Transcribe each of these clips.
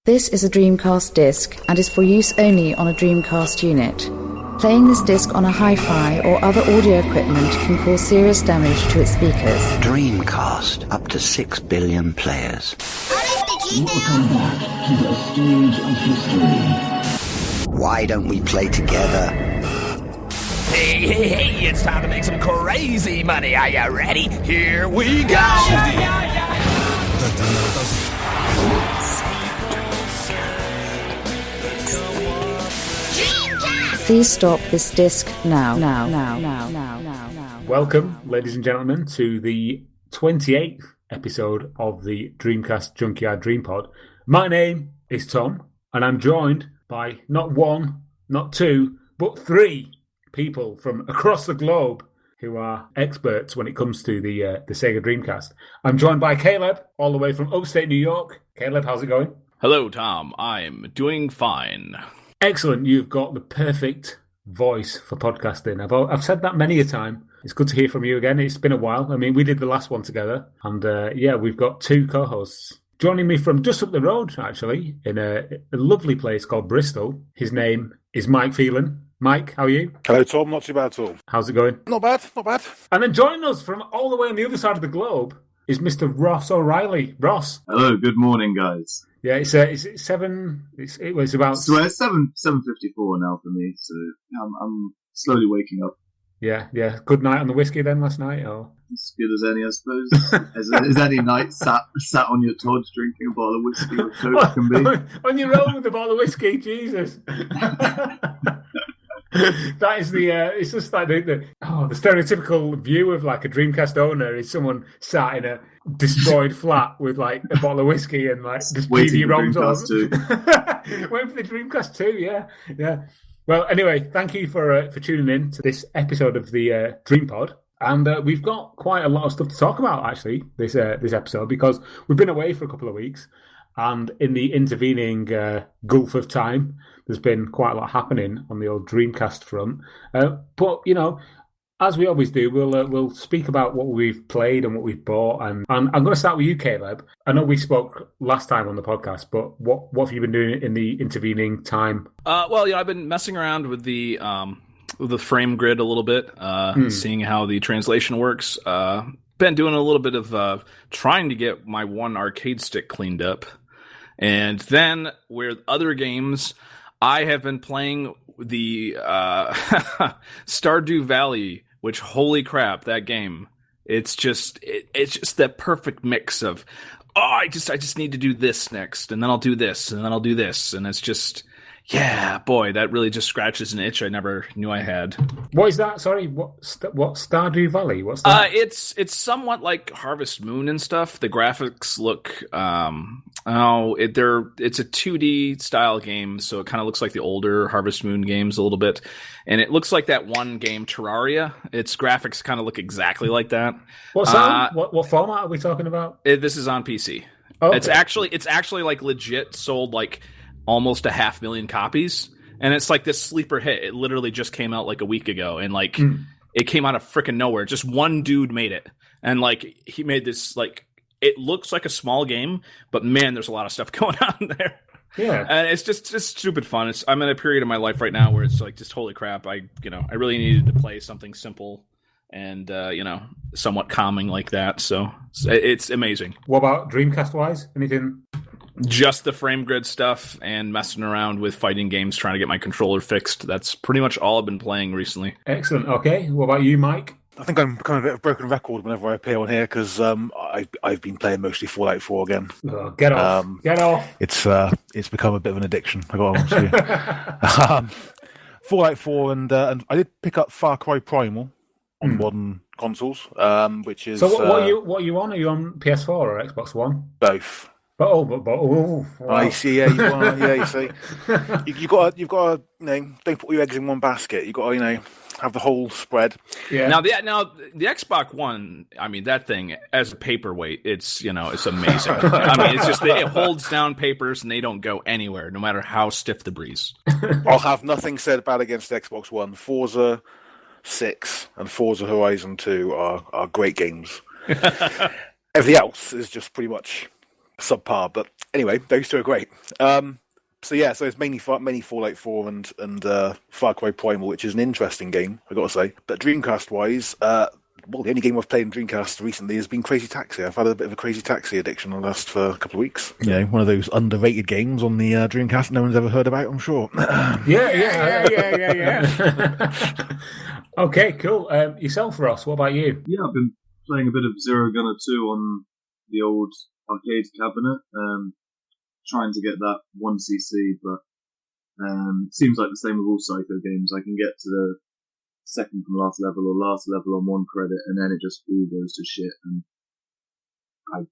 This is a Dreamcast disc and is for use only on a Dreamcast unit. Playing this disc on a hi-fi or other audio equipment can cause serious damage to its speakers. Dreamcast, up to 6 billion players. Welcome back to the stage of history. Why don't we play together? Hey, it's time to make some crazy money. Are you ready? Here we go! Please stop this disc now. Welcome, ladies and gentlemen, to the 28th episode of the Dreamcast Junkyard DreamPod. My name is Tom, and I'm joined by not one, not two, but three people from across the globe who are experts when it comes to the Sega Dreamcast. I'm joined by Caleb, all the way from upstate New York. Caleb, how's it going? Hello, Tom. I'm doing fine. Excellent. You've got the perfect voice for podcasting. I've said that many a time. It's good to hear from you again. It's been a while. I mean, we did the last one together. And we've got two co-hosts. Joining me from just up the road, actually, in a lovely place called Bristol. His name is Mike Phelan. Mike, how are you? Hello, Tom. Not too bad at all. How's it going? Not bad, not bad. And then joining us from all the way on the other side of the globe is Mr. Ross O'Reilly. Ross. Hello, good morning, guys. Yeah, it's seven. It was about. So it's 7:54 now for me. So I'm slowly waking up. Yeah. Good night on the whiskey then last night, or as good as any, I suppose. as any night sat on your Todd's drinking a bottle of whiskey or Coke can be. On your own with a bottle of whiskey, Jesus. That is it's just like the stereotypical view of like a Dreamcast owner is someone sat in a destroyed flat with like a bottle of whiskey and like just CD-ROMs on. Waiting for the Dreamcast 2, yeah. Well, anyway, thank you for tuning in to this episode of the DreamPod. And we've got quite a lot of stuff to talk about, actually, this episode, because we've been away for a couple of weeks. And in the intervening gulf of time, there's been quite a lot happening on the old Dreamcast front. But, you know, as we always do, we'll speak about what we've played and what we've bought. And I'm going to start with you, Caleb. I know we spoke last time on the podcast, but what have you been doing in the intervening time? I've been messing around with the frame grid a little bit, seeing how the translation works. Been doing a little bit of trying to get my one arcade stick cleaned up. And then with other games, I have been playing the Stardew Valley, which, holy crap, that game. It's just that perfect mix of, I just need to do this next, and then I'll do this, and then I'll do this. And it's just, yeah, boy, that really just scratches an itch I never knew I had. What is that? Sorry, what Stardew Valley? What's that? It's somewhat like Harvest Moon and stuff. The graphics look, it's a 2D style game, so it kind of looks like the older Harvest Moon games a little bit. And it looks like that one game, Terraria. Its graphics kind of look exactly like that. What's that? What format are we talking about? This is on PC. Okay. It's actually like legit sold like almost 500,000 copies, and it's like this sleeper hit. It literally just came out like a week ago, and like it came out of freaking nowhere. Just one dude made it, and like he made this, like, it looks like a small game, but man, there's a lot of stuff going on there. Yeah, and it's just stupid fun. I'm in a period of my life right now where it's like, just holy crap, I really needed to play something simple and somewhat calming like that. So it's amazing. What about Dreamcast wise? Anything? Just the frame grid stuff and messing around with fighting games, trying to get my controller fixed. That's pretty much all I've been playing recently. Excellent. Okay. What about you, Mike? I think I'm becoming a bit of a broken record whenever I appear on here because I've been playing mostly Fallout 4 again. Oh, get off. Get off. It's become a bit of an addiction, I got to Fallout 4 and I did pick up Far Cry Primal on modern consoles, which is... So what are you on? Are you on PS4 or Xbox One? Both. Wow. I see. Yeah, you see, you've got to, don't put all your eggs in one basket. You've got to, have the whole spread. Yeah. Now the Xbox One, I mean, that thing as a paperweight, it's it's amazing. I mean, it's just it holds down papers and they don't go anywhere, no matter how stiff the breeze. I'll have nothing said bad against Xbox One. Forza 6 and Forza Horizon 2 are great games. Everything else is just pretty much subpar. But anyway, those two are great. So it's mainly Fallout 4 and Far Cry Primal, which is an interesting game, I got to say. But Dreamcast-wise, the only game I've played in Dreamcast recently has been Crazy Taxi. I've had a bit of a Crazy Taxi addiction the last for a couple of weeks. Yeah, one of those underrated games on the Dreamcast no one's ever heard about, I'm sure. Yeah. Okay, cool. Yourself, Ross, what about you? Yeah, I've been playing a bit of Zero Gunner 2 on the old arcade cabinet. Trying to get that 1cc, but seems like the same with all Psycho games. I can get to the second from last level or last level on one credit, and then it just all goes to shit, and I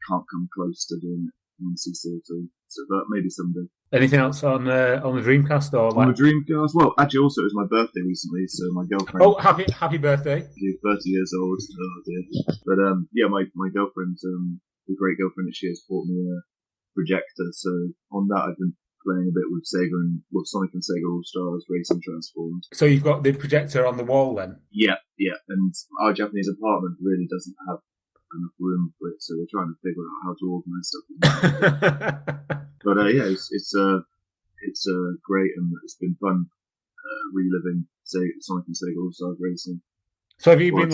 can't come close to doing it 1cc at all. So, but maybe someday. Anything else on the Dreamcast or on the Dreamcast? Well, actually, also it was my birthday recently, so my girlfriend. Oh, happy birthday! She's 30 years old. Oh dear. But my girlfriend, the great girlfriend that she has, bought me a projector. So on that, I've been playing a bit with Sega and Sonic and Sega All Stars Racing Transformed. So you've got the projector on the wall then? Yeah. And our Japanese apartment really doesn't have enough room for it, so we're trying to figure out how to organise stuff. But it's great, and it's been fun reliving Sonic and Sega All Stars Racing. So have you been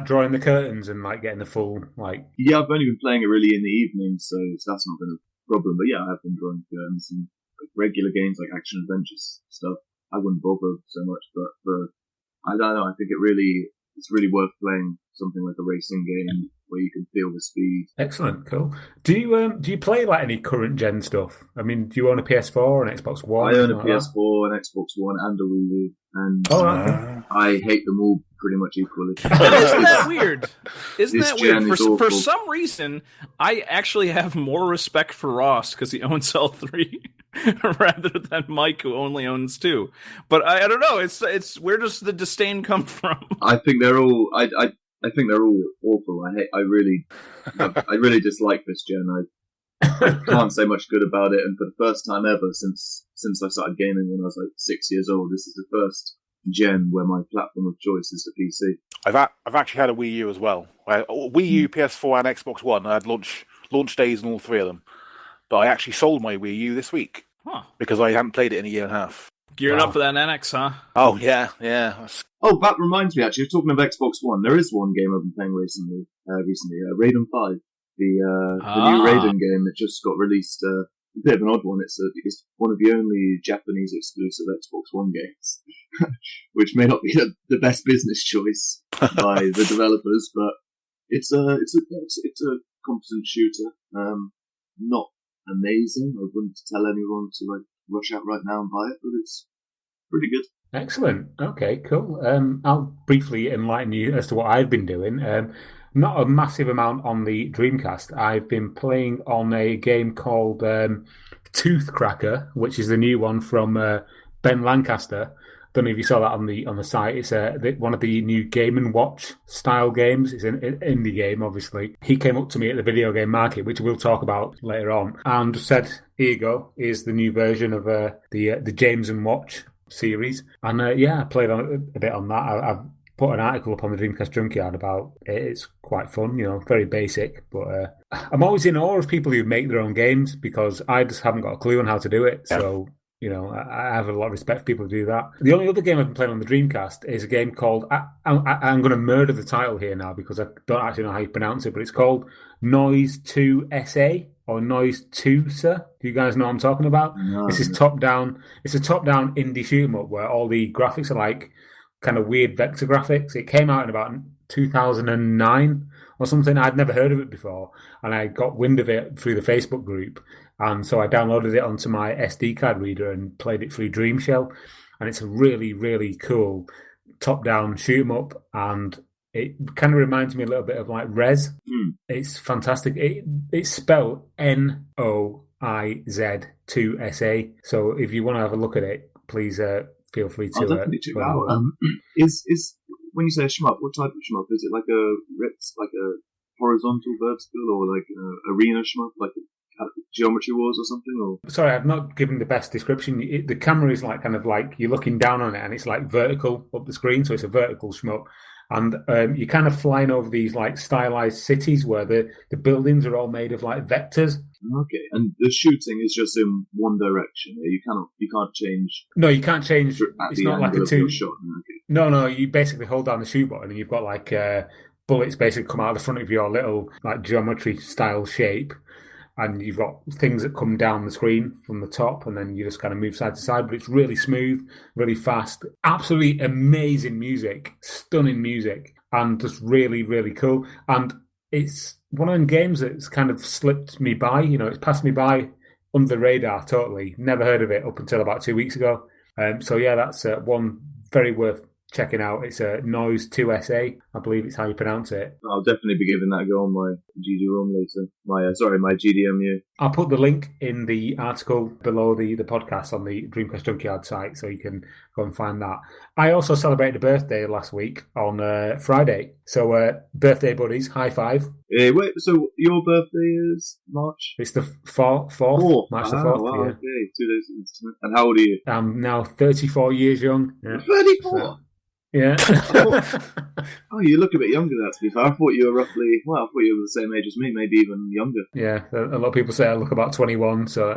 drawing the curtains and like getting the full like? Yeah, I've only been playing it really in the evening, so that's not been a problem. But yeah, I have been drawing curtains and like regular games like action adventures stuff. I wouldn't bother so much, but I don't know. I think it's really worth playing something like a racing game where you can feel the speed. Excellent, cool. Do you play like any current gen stuff? I mean, do you own a PS4 or an Xbox One? I own a PS4, an Xbox One, and a Wii U, and I hate them all pretty much equally. Isn't that weird? Isn't that weird? For some reason, I actually have more respect for Ross because he owns all three. Rather than Mike, who only owns two. But I don't know. It's where does the disdain come from? I think they're all. I think they're all awful. I really dislike this gen. I can't say much good about it. And for the first time ever since I started gaming when I was like 6 years old, this is the first gen where my platform of choice is the PC. I've actually had a Wii U as well. Wii U, PS4, and Xbox One. I had launch days on all three of them. But I actually sold my Wii U this week because I haven't played it in a year and a half. Gearing up for that NX, huh? Oh, yeah. Oh, that reminds me, actually, talking of Xbox One, there is one game I've been playing recently, Raiden 5. The new Raiden game that just got released, a bit of an odd one. It's one of the only Japanese exclusive Xbox One games, which may not be the best business choice by the developers, but it's a competent shooter. Not amazing. I wouldn't tell anyone to like rush out right now and buy it, but it's pretty good. Excellent. Okay, cool. I'll briefly enlighten you as to what I've been doing. Not a massive amount on the Dreamcast. I've been playing on a game called Toothcracker, which is the new one from Ben Lancaster. Don't know if you saw that on the site. It's one of the new Game & Watch style games. It's an indie game, obviously. He came up to me at the video game market, which we'll talk about later on, and said, "Here you go. Here's the new version of the James & Watch series." And I played on a bit on that. I've put an article up on the Dreamcast Junkyard about it. It's quite fun, very basic. But I'm always in awe of people who make their own games because I just haven't got a clue on how to do it. Yeah. So I have a lot of respect for people who do that. The only other game I've been playing on the Dreamcast is a game called... I'm going to murder the title here now because I don't actually know how you pronounce it, but it's called Noise 2 SA or Noise 2, sir. Do you guys know what I'm talking about? No. This is top-down. It's a top-down indie shoot-em-up where all the graphics are like kind of weird vector graphics. It came out in about 2009 or something. I'd never heard of it before, and I got wind of it through the Facebook group. And so I downloaded it onto my SD card reader and played it through Dreamshell. And it's a really, really cool top-down shoot-em-up. And it kind of reminds me a little bit of like Rez. It's fantastic. It's spelled NOIZ 2 SA. So if you want to have a look at it, please feel free to. I'll definitely check it out. Is when you say a shmup, what type of shmup? Is it like a horizontal, vertical, or like an arena shmup, like a Geometry Wars or something? Or sorry, I've not given the best description. The camera is like kind of like you're looking down on it, and it's like vertical up the screen, so it's a vertical shmup. and you're kind of flying over these like stylized cities where the buildings are all made of like vectors. Okay, and the shooting is just in one direction. You can't change. No, you can't change. It's not like a two shot. Okay. No. You basically hold down the shoot button, and you've got like bullets basically come out of the front of your little like geometry style shape, and you've got things that come down the screen from the top, and then you just kind of move side to side. But it's really smooth, really fast, absolutely amazing music, stunning music, and just really, really cool. And it's one of them games that's kind of slipped me by. It's passed me by under the radar totally. Never heard of it up until about 2 weeks ago. So yeah, that's one very worth checking out. It's a Noise 2SA, I believe it's how you pronounce it. I'll definitely be giving that a go on my GD-ROM later. My GDMU. I'll put the link in the article below the podcast on the Dreamcast Junkyard site, so you can go and find that. I also celebrated a birthday last week on Friday. So birthday buddies, high five. Wait, so your birthday is March? It's the 4th, March the 4th. Wow, yeah. okay, 2 days. And how old are you? I'm now 34 years young. Yeah. 34? So, yeah. Oh, you look a bit younger there, to be fair. I thought you were the same age as me, maybe even younger. Yeah, a lot of people say I look about 21, so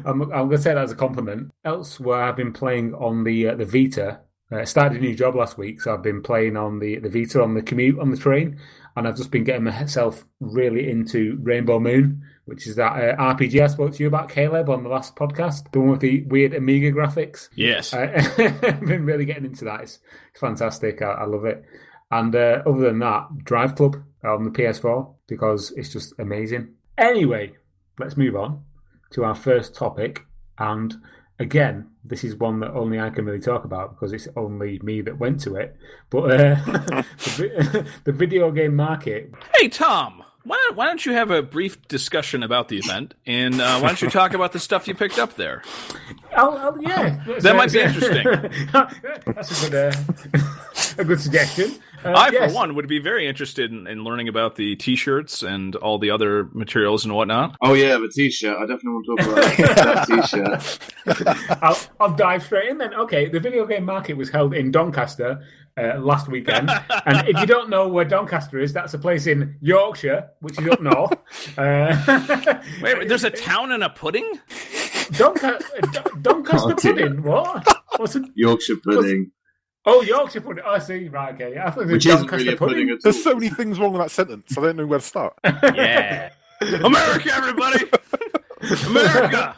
I'm going to say that as a compliment. Elsewhere, I've been playing on the Vita. I started a new job last week, so I've been playing on the Vita on the commute on the train, and I've just been getting myself really into Rainbow Moon, which is that RPG I spoke to you about, Caleb, on the last podcast, the one with the weird Amiga graphics. Yes. I've been really getting into that. It's fantastic. I love it. And other than that, Drive Club on the PS4, because it's just amazing. Anyway, let's move on to our first topic. And again, this is one that only I can really talk about because it's only me that went to it. But the video game market. Hey, Tom. Why don't you have a brief discussion about the event, and why don't you talk about the stuff you picked up there? Yeah. That might be interesting. That's a good suggestion. For one, would be very interested in learning about the T-shirts and all the other materials and whatnot. Oh, yeah, the T-shirt. I definitely want to talk about that T-shirt. I'll dive straight in then. Okay, the video game market was held in Doncaster last weekend. And if you don't know where Doncaster is, that's a place in Yorkshire, which is up north. Wait, there's a town and a pudding? Doncaster pudding? What? Yorkshire pudding. Yorkshire pudding. Oh, I see. Right, okay. Yeah, I thought it was Which isn't really a pudding at all. There's so many things wrong with that sentence. I don't know where to start. Yeah. America, everybody! America!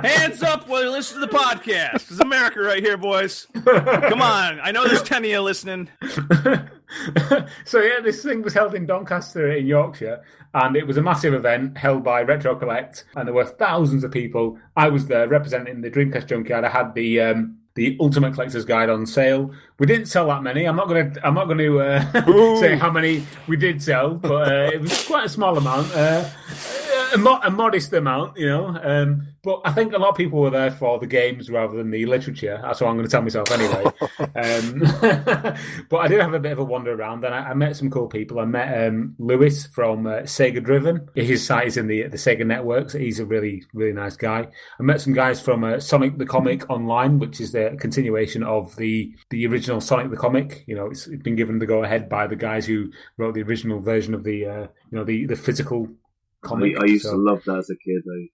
Hands up while you listen to the podcast. It's America right here, boys. Come on. I know there's 10 of you listening. So, yeah, this thing was held in Doncaster in Yorkshire, and it was a massive event held by Retro Collect, and there were thousands of people. I was there representing the Dreamcast Junkyard. I had the Ultimate Collector's Guide on sale. We didn't sell that many. I'm not going to say how many we did sell, but it was quite a small amount, a modest amount, But I think a lot of people were there for the games rather than the literature. That's what I'm going to tell myself anyway. But I did have a bit of a wander around, and I met some cool people. I met Lewis from Sega Driven. His site is in the Sega Network, so he's a really, really nice guy. I met some guys from Sonic the Comic Online, which is the continuation of the original Sonic the Comic. It's been given the go-ahead by the guys who wrote the original version of the physical comic. I used to love that as a kid. I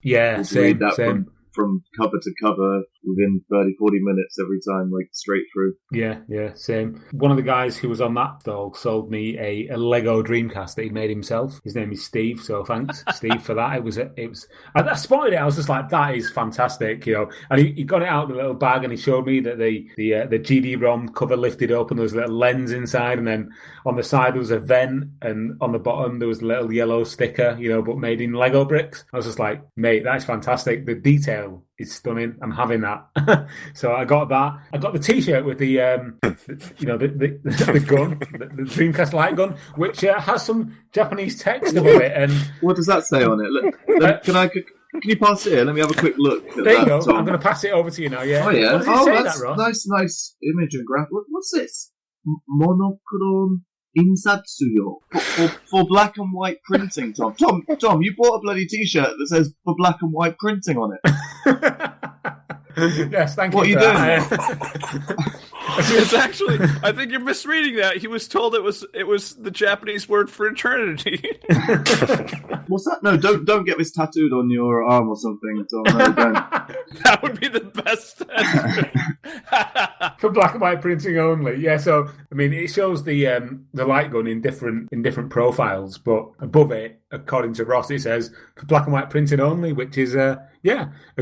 read that from cover to cover within 30, 40 minutes every time, like straight through. Yeah, same. One of the guys who was on that stall sold me a Lego Dreamcast that he made himself. His name is Steve, so thanks, Steve, for that. It was. I spotted it. I was just like, that is fantastic, And he got it out of the little bag, and he showed me that the GD-ROM cover lifted up, and there was a little lens inside, and then on the side there was a vent, and on the bottom there was a little yellow sticker, but made in Lego bricks. I was just like, mate, that's fantastic. The detail is stunning. I'm having that. So I got that. I got the T-shirt with the the gun, the Dreamcast light gun, which has some Japanese text above it. And what does that say on it? Can you pass it here? Let me have a quick look. There you go. Tom. I'm going to pass it over to you now. Yeah. Oh yeah. What does it say, that's nice image and graph. What's this? Monochrome Insatsuyo for black and white printing, Tom. Tom, you bought a bloody T-shirt that says for black and white printing on it. Yes, thank you. What are you doing? It's actually, I think you're misreading that. He was told it was the Japanese word for eternity. What's that? No, don't get this tattooed on your arm or something. Tom. No, don't. That would be the best. For black and white printing only. Yeah, so I mean, it shows the light gun in different profiles, but above it, according to Ross, it says for black and white printing only, which is a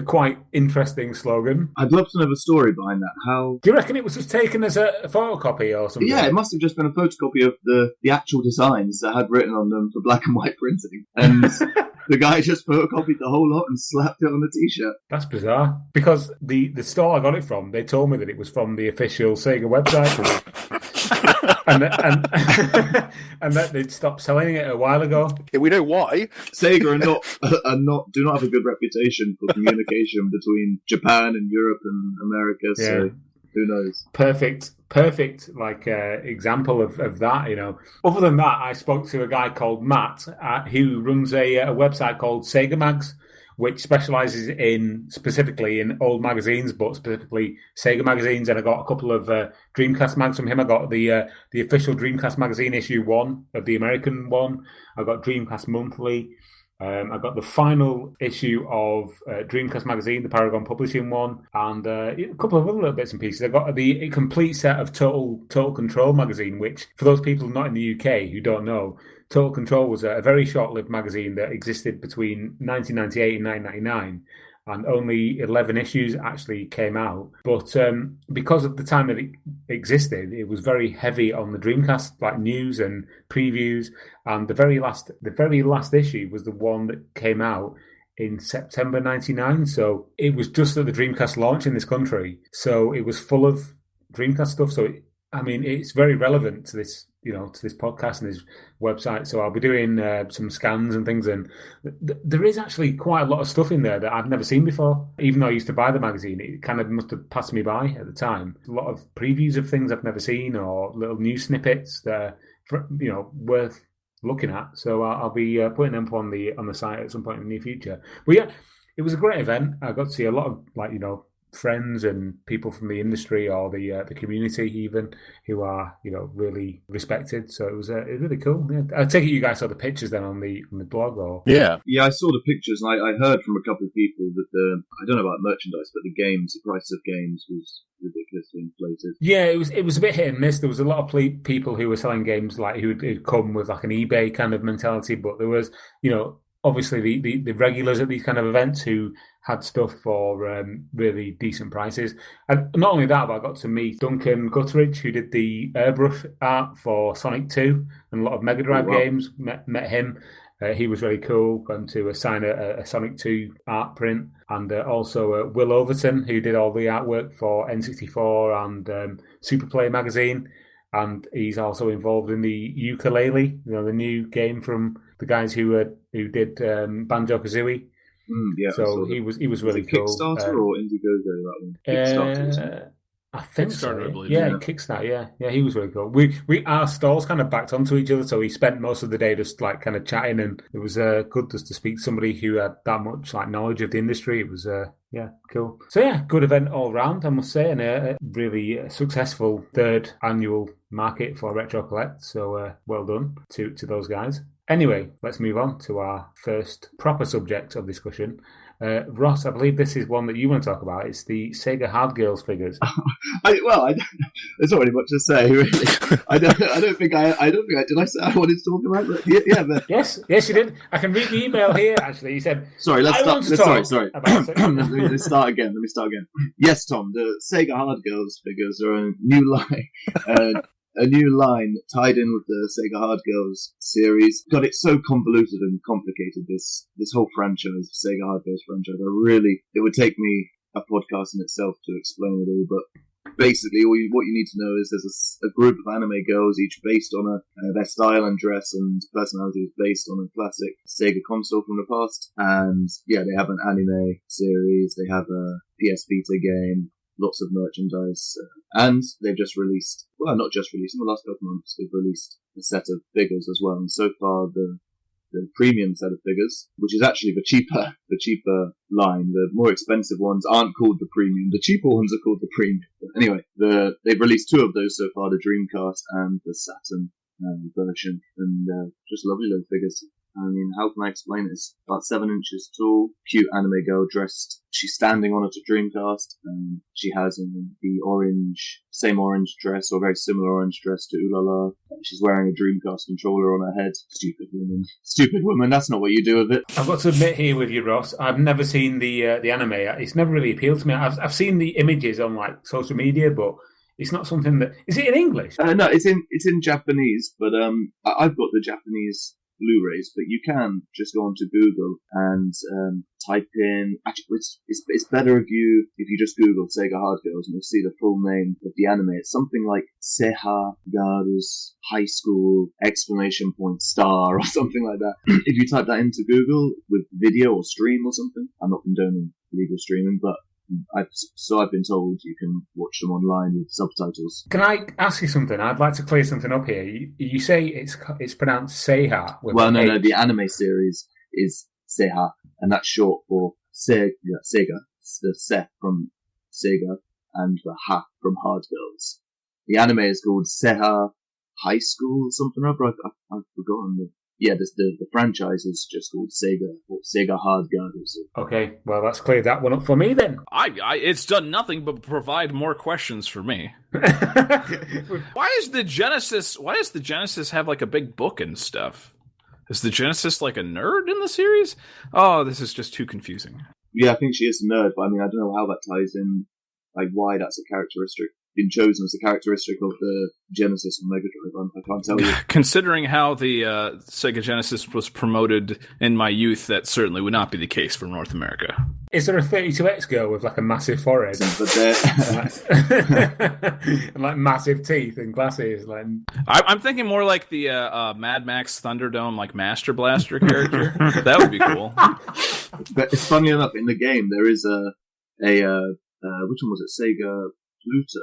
quite interesting slogan. I'd love to know the story behind that. How do you reckon it was just taken as a photocopy or something? Yeah, it must have just been a photocopy of the actual designs that had written on them for black and white printing, and the guy just photocopied the whole lot and slapped it on the t-shirt. That's bizarre, because the store I got it from, they told me that it was from the official Sega website. and that they'd stopped selling it a while ago. Yeah, we know why. Sega do not have a good reputation for communication between Japan and Europe and America. So Yeah. who knows? Perfect example of that, you know. Other than that, I spoke to a guy called Matt who runs a website called Sega Mags, which specializes specifically in old magazines, but specifically Sega magazines. And I got a couple of Dreamcast mags from him. I got the official Dreamcast magazine issue 1 of the American one. I got Dreamcast Monthly. I got the final issue of Dreamcast magazine, the Paragon Publishing one, and a couple of other little bits and pieces. I got the complete set of Total Control magazine, which, for those people not in the UK who don't know, Total Control was a very short-lived magazine that existed between 1998 and 1999, and only 11 issues actually came out. But because of the time that it existed, it was very heavy on the Dreamcast, like news and previews. And the very last issue was the one that came out in September 99. So it was just at the Dreamcast launch in this country. So it was full of Dreamcast stuff. So it's very relevant to this, to this podcast and this website. So I'll be doing some scans and things, and there is actually quite a lot of stuff in there that I've never seen before. Even though I used to buy the magazine, it kind of must have passed me by at the time. A lot of previews of things I've never seen, or little news snippets that are, worth looking at. So I'll be putting them up on the site at some point in the near future. But yeah, it was a great event. I got to see a lot of friends and people from the industry or the community even, who are really respected. So it was really cool. Yeah. I take it you guys saw the pictures then on the blog, or yeah, I saw the pictures, and I heard from a couple of people that I don't know about merchandise, but the price of games was ridiculously inflated. Yeah, it was a bit hit and miss. There was a lot of people who were selling games who'd come with an eBay kind of mentality, but there was obviously the regulars at these kind of events who had stuff for really decent prices. And not only that, but I got to meet Duncan Gutteridge, who did the airbrush art for Sonic 2 and a lot of Mega Drive games. Met him. He was really cool. Went to sign a Sonic 2 art print. And also Will Overton, who did all the artwork for N64 and Super Play magazine. And he's also involved in the Yooka-Laylee, the new game from the guys who did Banjo-Kazooie. Yeah, so he was really cool. Kickstarter or Indiegogo, that one? Kickstarter. I think so. I believe. Yeah, Kickstarter. Yeah, he was really cool. Our stalls kind of backed onto each other, so we spent most of the day just kind of chatting, and it was good just to speak to somebody who had that much knowledge of the industry. It was cool. So yeah, good event all round, I must say, and a really successful third annual market for Retro Collect. So well done to those guys. Anyway, let's move on to our first proper subject of discussion. Ross, I believe this is one that you want to talk about. It's the Sega Hard Girls figures. There's not really much to say, really. I don't think did I say I wanted to talk about it? Yes, you did. I can read the email here. Actually, you said. Sorry, let's start. Sorry. About Let me start again. Yes, Tom. The Sega Hard Girls figures are a new line. A new line tied in with the Sega Hard Girls series. God, it's so convoluted and complicated, this whole franchise, Sega Hard Girls franchise. It would take me a podcast in itself to explain it all, but basically what you need to know is there's a group of anime girls, each based on their style and dress and personality is based on a classic Sega console from the past. And yeah, they have an anime series, they have a PS Vita game, lots of merchandise, and they've just released, well, not just released, in the last couple of months, they've released a set of figures as well, and so far the the premium set of figures, which is actually the cheaper line. The more expensive ones aren't called the premium. The cheaper ones are called the premium. But anyway, they've released 2 of those so far, the Dreamcast and the Saturn version, and just lovely little figures. I mean, how can I explain it? It's about 7 inches tall, cute anime girl dressed. She's standing on a Dreamcast, and she has the same orange dress, or very similar orange dress to Ulala. She's wearing a Dreamcast controller on her head. Stupid woman, that's not what you do with it. I've got to admit here with you, Ross, I've never seen the anime. It's never really appealed to me. I've seen the images on like social media, but it's not something that... Is it in English? No, it's in Japanese, but I've got the Japanese Blu-rays, but you can just go onto Google and type in. Actually, it's better if you just Google Sega Hard Girls and you'll see the full name of the anime. It's something like Seha Girls High School exclamation point star or something like that. If you type that into Google with video or stream or something, I'm not condoning illegal streaming, but I've been told you can watch them online with subtitles. Can I ask you something? I'd like to clear something up here. You say it's pronounced Seiha. Well, no. The anime series is Seiha, and that's short for Sega. The Se from Sega and the Ha from Hard Girls. The anime is called Seiha High School or something or other. I've forgotten. The franchise is just called Sega Hard Girls. Okay, well, that's cleared that one up for me then. It's done nothing but provide more questions for me. Why does the Genesis have like a big book and stuff? Is the Genesis like a nerd in the series? Oh, this is just too confusing. Yeah, I think she is a nerd, but I mean, I don't know how that ties in, like why that's a characteristic. Been chosen as a characteristic of the Genesis and Mega Drive. I can't tell you. Considering how the Sega Genesis was promoted in my youth, that certainly would not be the case for North America. Is there a 32X girl with like a massive forehead? And like massive teeth and glasses? Like... I'm thinking more like the Mad Max Thunderdome, like Master Blaster character. That would be cool. But it's funny enough, in the game, there is which one was it? Sega Pluto.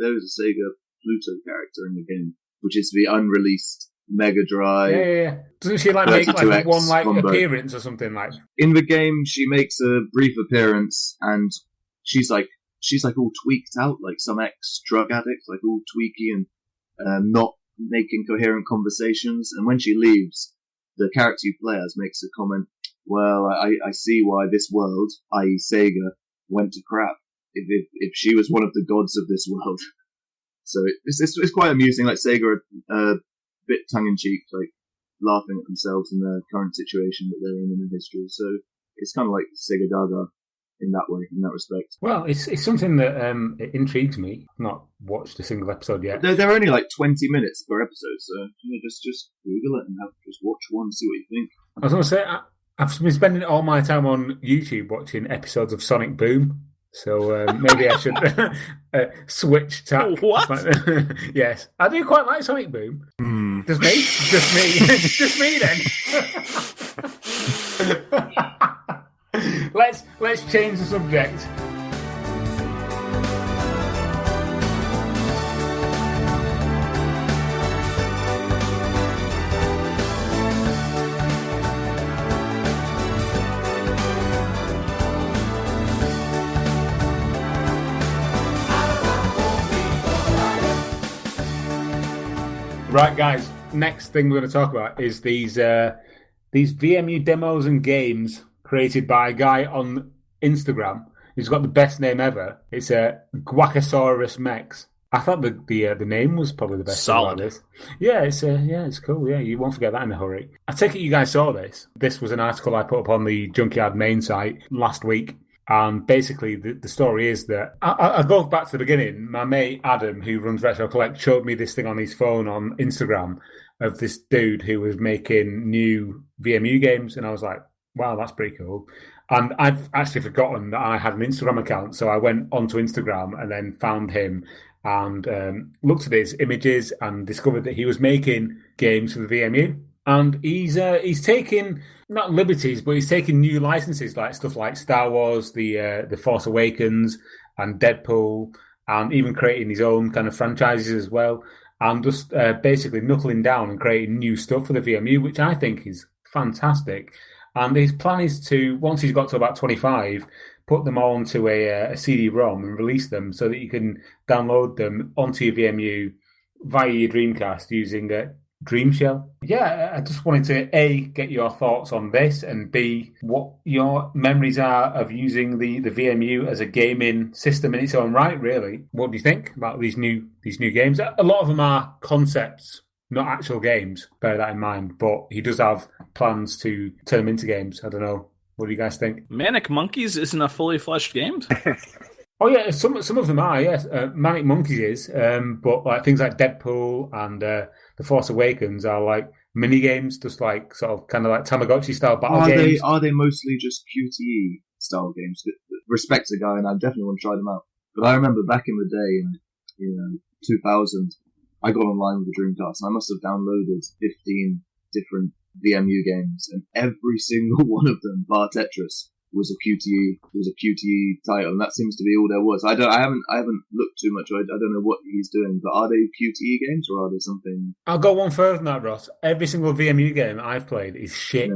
There was a Sega Pluto character in the game, which is the unreleased Mega Drive. Yeah. Doesn't she like make like one like combo. Appearance or something like? In the game, she makes a brief appearance, and she's like all tweaked out, like some ex-drug addict, like all tweaky and not making coherent conversations. And when she leaves, the character you play as makes a comment. Well, I see why this world, i.e. Sega, went to crap. If she was one of the gods of this world. So it's quite amusing, like Sega are a bit tongue-in-cheek, like laughing at themselves in their current situation that they're in history. So it's kind of like Sega Gaga in that way, in that respect. Well, it's something that it intrigues me. I've not watched a single episode yet. They're only like 20 minutes per episode, so just Google it and just watch one, see what you think. I was going to say, I've been spending all my time on YouTube watching episodes of Sonic Boom. So maybe I should switch tack. What? Yes, I do quite like Sonic Boom. Just me then. Let's change the subject. Right, guys. Next thing we're going to talk about is these VMU demos and games created by a guy on Instagram who's got the best name ever. It's a Guacasaurus Mex. I thought the name was probably the best. Solid. This. Yeah, it's cool. Yeah, you won't forget that in a hurry. I take it you guys saw this. This was an article I put up on the Junkyard main site last week. And basically, the story is that I'll go back to the beginning. My mate Adam, who runs Retro Collect, showed me this thing on his phone on Instagram of this dude who was making new VMU games, and I was like, "Wow, that's pretty cool." And I've actually forgotten that I had an Instagram account, so I went onto Instagram and then found him and looked at his images and discovered that he was making games for the VMU. And he's taking not liberties, but he's taking new licenses like stuff like Star Wars, the Force Awakens, and Deadpool, and even creating his own kind of franchises as well, and just basically knuckling down and creating new stuff for the VMU, which I think is fantastic. And his plan is to, once he's got to about 25, put them all onto a CD-ROM and release them so that you can download them onto your VMU via your Dreamcast using a Dreamshell. Yeah, I just wanted to A, get your thoughts on this, and B, what your memories are of using the VMU as a gaming system in its own right, really. What do you think about these new games? A lot of them are concepts, not actual games, bear that in mind, but he does have plans to turn them into games. I don't know. What do you guys think? Manic Monkeys isn't a fully fleshed game? Oh yeah, some of them are, yes. Manic Monkeys is, but like things like Deadpool and The Force Awakens are like mini games, just like sort of kind of like Tamagotchi style battle games. Are they mostly just QTE style games? Respect the guy, and I definitely want to try them out. But I remember back in the day, in 2000, I got online with the Dreamcast, and I must have downloaded 15 different VMU games, and every single one of them, bar Tetris, was a QTE title, and that seems to be all there was. I haven't looked too much. I don't know what he's doing, but are they QTE games or are they something? I'll go one further than that, Ross. Every single VMU game I've played is shit,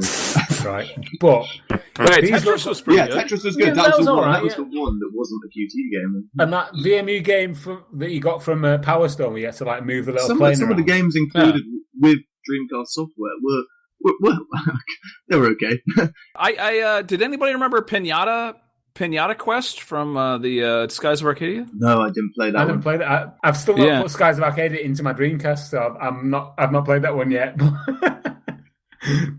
right? But Tetris was pretty good. Tetris was good. Yeah, that was the one. right, that was the one that wasn't a QTE game. And that VMU game that you got from Power Stone, where you had to like move the little plane Some around. of the games included with Dreamcast software were they were okay. I did anybody remember Pinata Quest from the Skies of Arcadia? No, I didn't play that. I didn't play that. I've still not put Skies of Arcadia into my Dreamcast, so I've not played that one yet.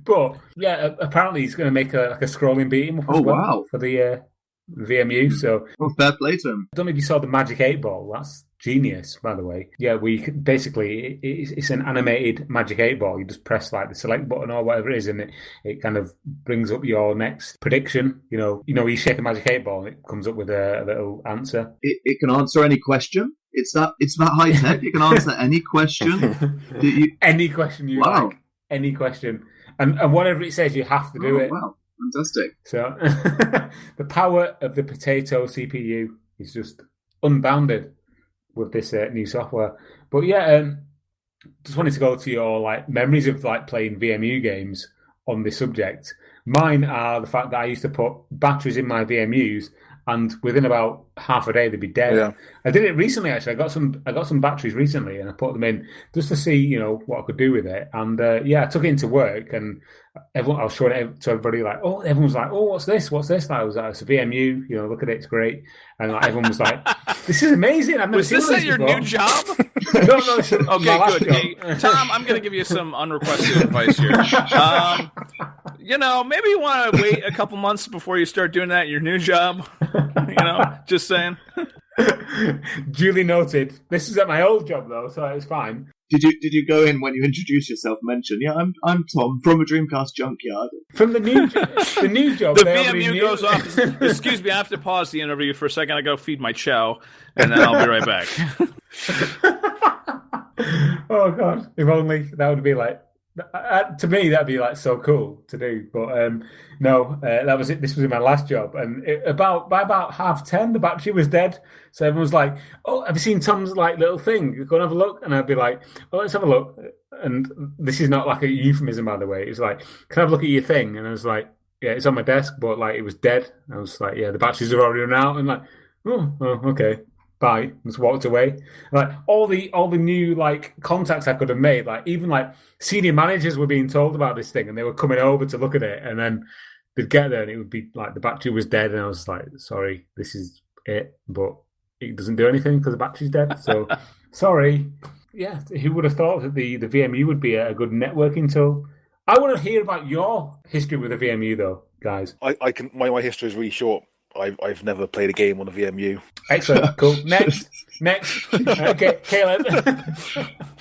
But yeah, apparently he's going to make a scrolling beat 'em up as well wow. for the VMU. So fair play to him. I don't know if you saw the Magic 8 Ball. That's genius, by the way. Yeah, basically it's an animated Magic 8 Ball. You just press like the select button or whatever it is, and it kind of brings up your next prediction. You know, you shake a Magic 8 Ball, and it comes up with a little answer. It can answer any question. It's that high tech. It can answer any question. Any question you like. Any question. And whatever it says, you have to do it. Wow, fantastic. So the power of the potato CPU is just unbounded with this new software. But yeah, just wanted to go to your like memories of like playing VMU games on this subject. Mine are the fact that I used to put batteries in my VMUs, and within about half a day they'd be dead. Yeah. I did it recently actually. I got some batteries recently, and I put them in just to see, what I could do with it. And I took it into work, and I was showing it to everybody. Like, everyone was like, "Oh, what's this? What's this?" Like, I was like, "It's a VMU. Look at it, it's great." And like, everyone was like, "This is amazing." I've never was seen this at your before. new job? No. Okay, good. Hey, Tom, I'm going to give you some unrequested advice here. Maybe you want to wait a couple months before you start doing that at your new job. Just saying. Duly noted. This is at my old job though, so it's fine. Did you go in when you introduced yourself? Mention, I'm Tom from a Dreamcast junkyard. From the new job. The VMU goes off. Excuse me, I have to pause the interview for a second. I go feed my chow, and then I'll be right back. Oh god! If only that would be like. To me, that'd be like so cool to do, but no, that was it. This was in my last job, and by about 10:30, the battery was dead. So everyone was like, "Oh, have you seen Tom's like little thing? Go and have a look." And I'd be like, "Oh, let's have a look." And this is not like a euphemism, by the way. It was like, "Can I have a look at your thing?" And I was like, "Yeah, it's on my desk, but like it was dead." And I was like, "Yeah, the batteries are already run out." And like, oh okay. Bye. Just walked away. Like all the new like contacts I could have made, like even like senior managers were being told about this thing, and they were coming over to look at it, and then they'd get there and it would be like the battery was dead, and I was like, sorry, this is it, but it doesn't do anything because the battery's dead. So sorry. Yeah, who would have thought that the VMU would be a good networking tool? I want to hear about your history with the VMU though, guys. I can. My history is really short. I've never played a game on a VMU. Excellent. Cool. Next. Okay, Caleb.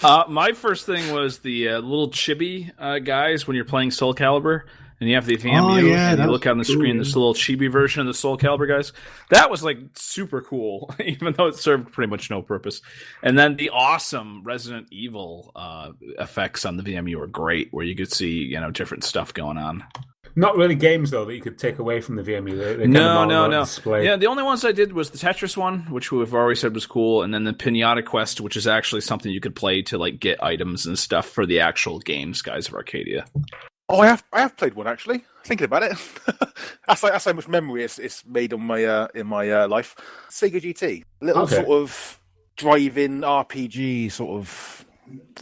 My first thing was the little chibi guys when you're playing Soul Calibur, and you have the VMU, and you look on the screen, this little chibi version of the Soul Calibur guys. That was like super cool, even though it served pretty much no purpose. And then the awesome Resident Evil effects on the VMU were great, where you could see different stuff going on. Not really games though that you could take away from the VMU. They're no. display. Yeah, the only ones I did was the Tetris one, which we've already said was cool, and then the Pinata Quest, which is actually something you could play to like get items and stuff for the actual game, Skies of Arcadia. Oh, I have played one actually. Thinking about it, that's how much memory it's made on my in my life. Sega GT, little sort of drive-in RPG sort of.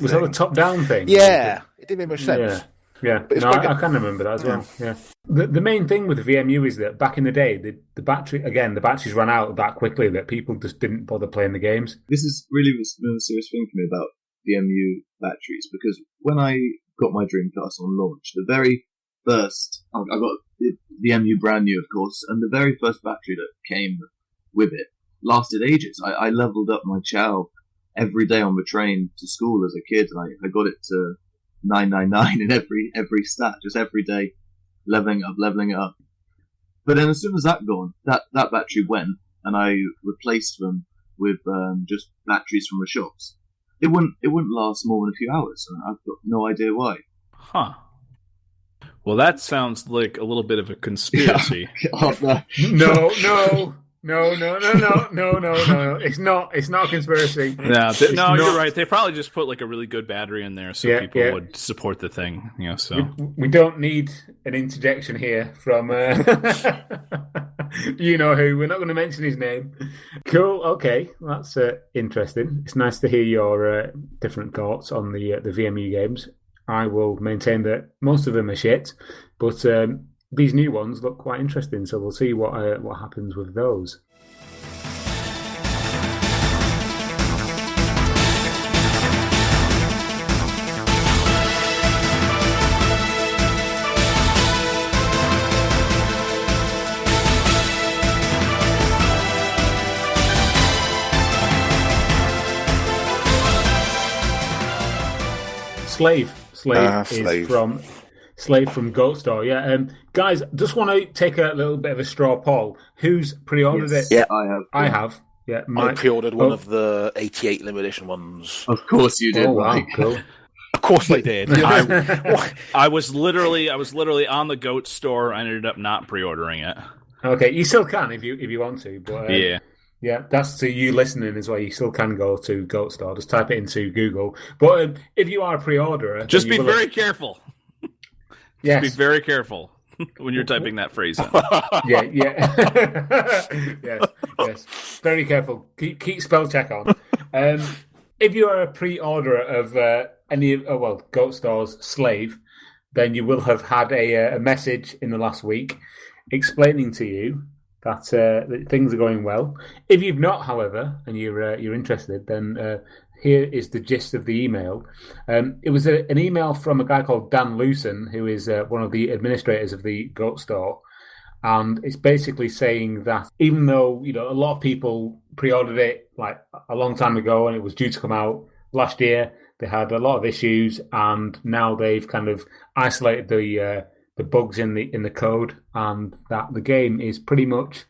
Was that the top-down thing? Yeah, it didn't make much sense. Yeah. No, I can remember that as well. Yeah. The main thing with the VMU is that back in the day, the batteries ran out that quickly that people just didn't bother playing the games. This is really a serious thing for me about VMU batteries, because when I got my Dreamcast on launch, the very first, I got the VMU brand new, of course, and the very first battery that came with it lasted ages. I leveled up my Chow every day on the train to school as a kid, and I got it to 999 in every stat, just every day, leveling it up. But then as soon as that gone, that battery went, and I replaced them with just batteries from the shops. It wouldn't last more than a few hours, and I've got no idea why. Huh. Well, that sounds like a little bit of a conspiracy. No. It's not a conspiracy. No, you're right. They probably just put like a really good battery in there so people would support the thing. So we don't need an interjection here from you know who. We're not going to mention his name. Cool. Okay, that's interesting. It's nice to hear your different thoughts on the VMU games. I will maintain that most of them are shit, but these new ones look quite interesting, so we'll see what happens with those. Slave from Goat Store. Yeah, guys, just want to take a little bit of a straw poll. Who's pre-ordered it? Yeah, I have. I have. Yeah, I pre-ordered one of the 88 limited edition ones. Of course you did. Oh wow, cool. Of course I did. I was literally on the Goat Store. I ended up not pre-ordering it. Okay, you still can if you want to, but yeah, that's to you listening as well. You still can go to Goat Store. Just type it into Google. But if you are a pre-orderer, just be very careful. Yes. Be very careful when you're typing that phrase in. Yeah. yes. Very careful. Keep spell check on. If you are a pre-orderer of Goat Store's Slave, then you will have had a message in the last week explaining to you that things are going well. If you've not, however, and you're interested, then here is the gist of the email. It was an email from a guy called Dan Lewson, who is one of the administrators of the Goat Store, and it's basically saying that even though a lot of people pre-ordered it like a long time ago and it was due to come out last year, they had a lot of issues, and now they've kind of isolated the bugs in the code, and that the game is pretty much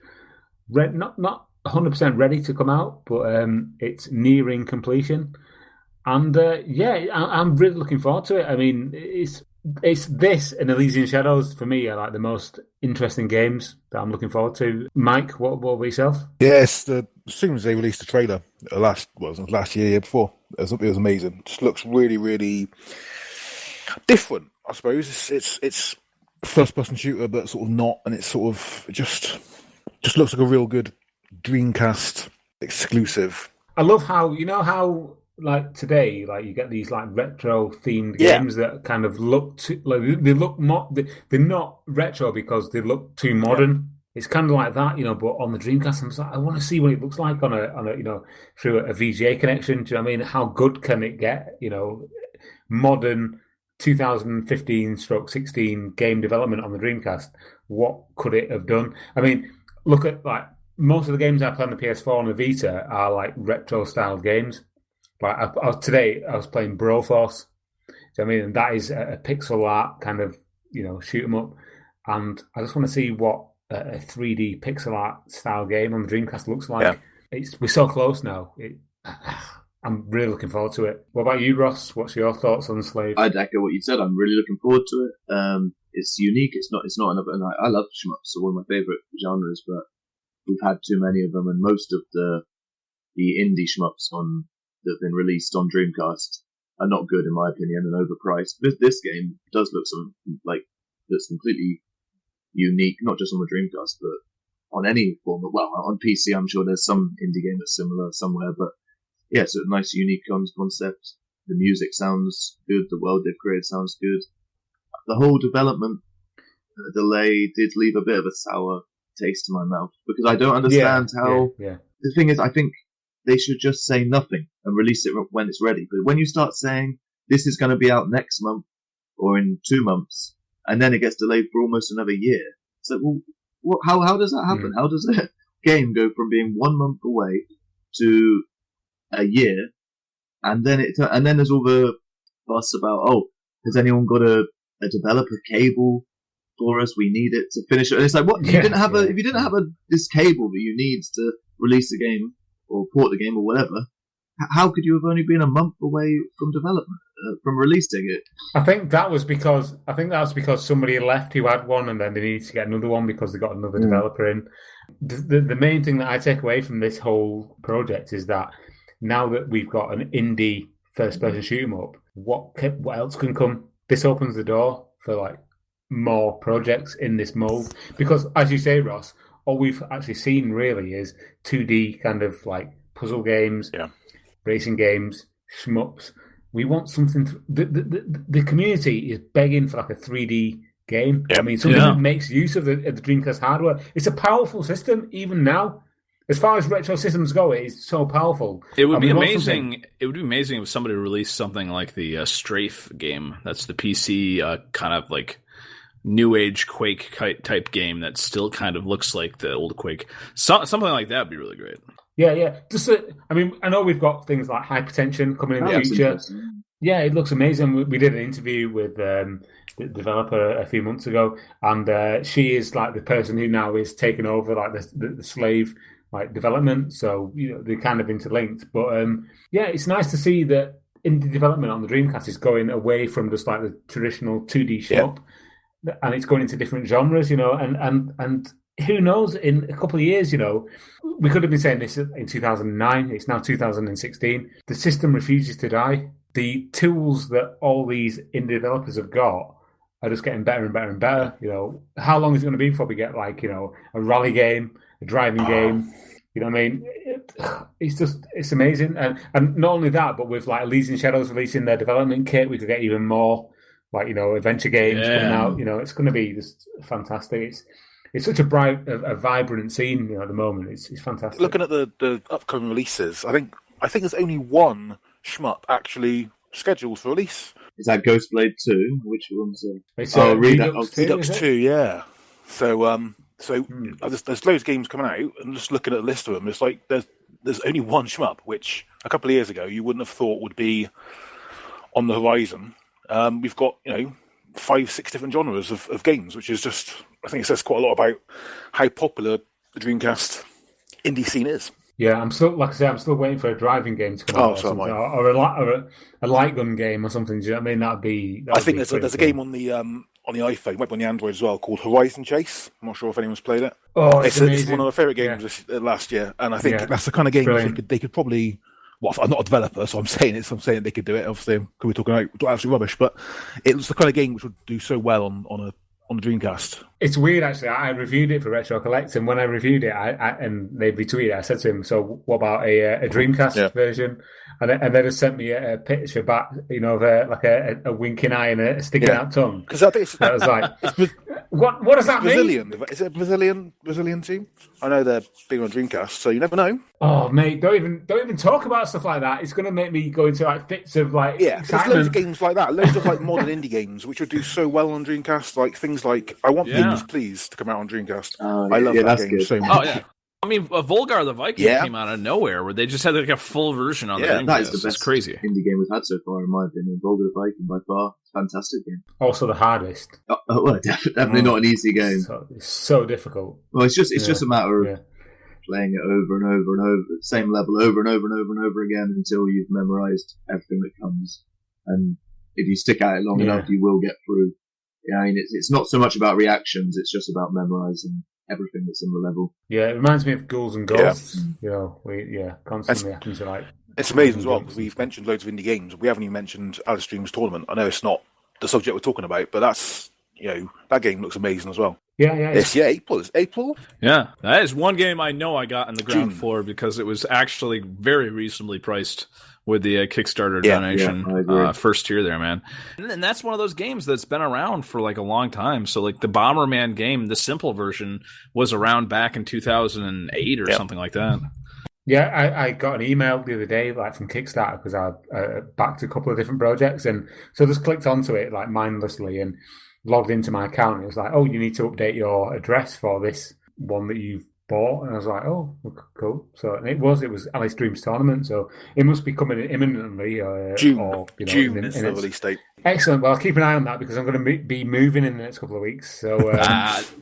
not 100% ready to come out, but it's nearing completion. And I'm really looking forward to it. I mean, it's this and Elysian Shadows for me are like the most interesting games that I'm looking forward to. Mike, what about yourself? Yes, as soon as they released the trailer last year before, it was amazing. Just looks really, really different. I suppose it's first-person shooter, but sort of not, and it's sort of just looks like a real good Dreamcast exclusive. I love how like today, like you get these like retro themed games that kind of look too, like they look they're not retro because they look too modern. Yeah. It's kind of like that, but on the Dreamcast, I'm like, I want to see what it looks like on a through a VGA connection. Do you know what I mean? How good can it get? Modern 2015/16 game development on the Dreamcast. What could it have done? I mean, look at like most of the games I play on the PS4 and the Vita are like retro styled games. Like today, I was playing Broforce. So I mean, and that is a pixel art kind of shoot 'em up, and I just want to see what a 3D pixel art style game on the Dreamcast looks like. Yeah. We're so close now. I'm really looking forward to it. What about you, Ross? What's your thoughts on Slave? I'd echo what you said. I'm really looking forward to it. It's unique. It's not another. And I love shmups. So one of my favorite genres, but we've had too many of them, and most of the indie shmups that have been released on Dreamcast are not good in my opinion and overpriced. This game does look that's completely unique, not just on the Dreamcast, but on any form. Well, on PC, I'm sure there's some indie game that's similar somewhere, but yeah, it's a nice, unique concept. The music sounds good. The world they've created sounds good. The whole development delay did leave a bit of a sour taste in my mouth because I don't understand how. The thing is, I think they should just say nothing and release it when it's ready. But when you start saying this is going to be out next month or in 2 months, and then it gets delayed for almost another year, it's like, well, how does that happen? How does a game go from being 1 month away to a year, and then there's all the fuss about, has anyone got a developer cable for us? We need it to finish it. And it's like, what? If you didn't have this cable that you need to release the game or port the game or whatever, how could you have only been a month away from development, from releasing it? I think that was because somebody left who had one, and then they needed to get another one because they got another developer in. The main thing that I take away from this whole project is that now that we've got an indie first-person shoot 'em up, what else can come? This opens the door for like more projects in this mold. Because, as you say, Ross, all we've actually seen really is 2D kind of like puzzle games, racing games, shmups. We want something. The community is begging for like a 3D game. I mean, something that makes use of the Dreamcast hardware. It's a powerful system even now. As far as retro systems go, it's so powerful. It would be amazing. It would be amazing if somebody released something like the Strafe game. That's the PC kind of like new age Quake type game that still kind of looks like the old Quake. Something like that would be really great. Yeah. I know we've got things like Hypertension coming in the future. Yeah, it looks amazing. We did an interview with the developer a few months ago, and she is like the person who now is taking over like the slave like development. So they're kind of interlinked. But it's nice to see that indie development on the Dreamcast is going away from just like the traditional 2D shop, and it's going into different genres. And who knows, in a couple of years, we could have been saying this in 2009. It's now 2016. The system refuses to die. The tools that all these indie developers have got are just getting better and better and better. How long is it going to be before we get like, a rally game, a driving game? You know what I mean? It's amazing. And not only that, but with like Legion Shadows releasing their development kit, we could get even more like, adventure games coming out. It's going to be just fantastic. It's such a bright, a vibrant scene at the moment. It's fantastic. Looking at the upcoming releases, I think there's only one shmup actually scheduled for release. Is that Ghostblade 2? Which one's Redux 2, yeah. So there's loads of games coming out, and just looking at the list of them, it's like there's only one shmup, which a couple of years ago you wouldn't have thought would be on the horizon. We've got 5-6 different genres of games, which is just, I think it says quite a lot about how popular the Dreamcast indie scene is. Yeah, I'm still waiting for a driving game to come out, or a light gun game or something. Do you know what I mean? That'd be there's a game on the iPhone, might be on the Android as well, called Horizon Chase. I'm not sure if anyone's played it. Oh, it's one of my favourite games last year, and I think that's the kind of game they could probably. Well, I'm not a developer, so I'm saying they could do it. Obviously, could be talking about absolute rubbish, but it's the kind of game which would do so well on the Dreamcast. It's weird, actually. I reviewed it for Retro Collect, and when I reviewed it, and they retweeted it, I said to him, "So, what about a Dreamcast version?" And they just sent me a picture back, of a winking eye and a sticking out tongue. Because I think I was like, "What does that mean?" Is it a Brazilian team? I know they're big on Dreamcast, so you never know. Oh, mate, don't even talk about stuff like that. It's going to make me go into like fits of like excitement. There's loads of games like that, loads of like modern indie games which would do so well on Dreamcast, like things like I Want Games Please to come out on Dreamcast. I love that game so much. Oh yeah. I mean, Volgar the Viking came out of nowhere, where they just had like a full version on the Dreamcast. That is the best it's crazy indie game we've had so far, in my opinion. Volgar the Viking, by far, fantastic game. Also the hardest. Well, definitely not an easy game. It's so difficult. Well, it's just a matter of playing it over and over and over, the same level over and over and over and over again until you've memorized everything that comes. And if you stick at it long enough, you will get through. Yeah, I mean, it's not so much about reactions; it's just about memorizing everything that's in the level. Yeah, it reminds me of Ghouls and Ghosts. We constantly having to like It's amazing as well, because we've mentioned loads of indie games. We haven't even mentioned Alice Dreams Tournament. I know it's not the subject we're talking about, but that's, that game looks amazing as well. Yeah. It's April. It's April? Yeah, that is one game I know I got on the ground floor because it was actually very reasonably priced with the Kickstarter donation first tier there, man. And that's one of those games that's been around for like a long time. So like the Bomberman game, the simple version, was around back in 2008 or something like that. Yeah, I got an email the other day, like from Kickstarter, because I backed a couple of different projects, and so I just clicked onto it like mindlessly and logged into my account. And it was like, oh, you need to update your address for this one that you've bought, and I was like, oh, cool. So and it was Alice Dreams Tournament, so it must be coming imminently. June is the release date. Excellent. Well, I'll keep an eye on that because I'm going to be moving in the next couple of weeks. So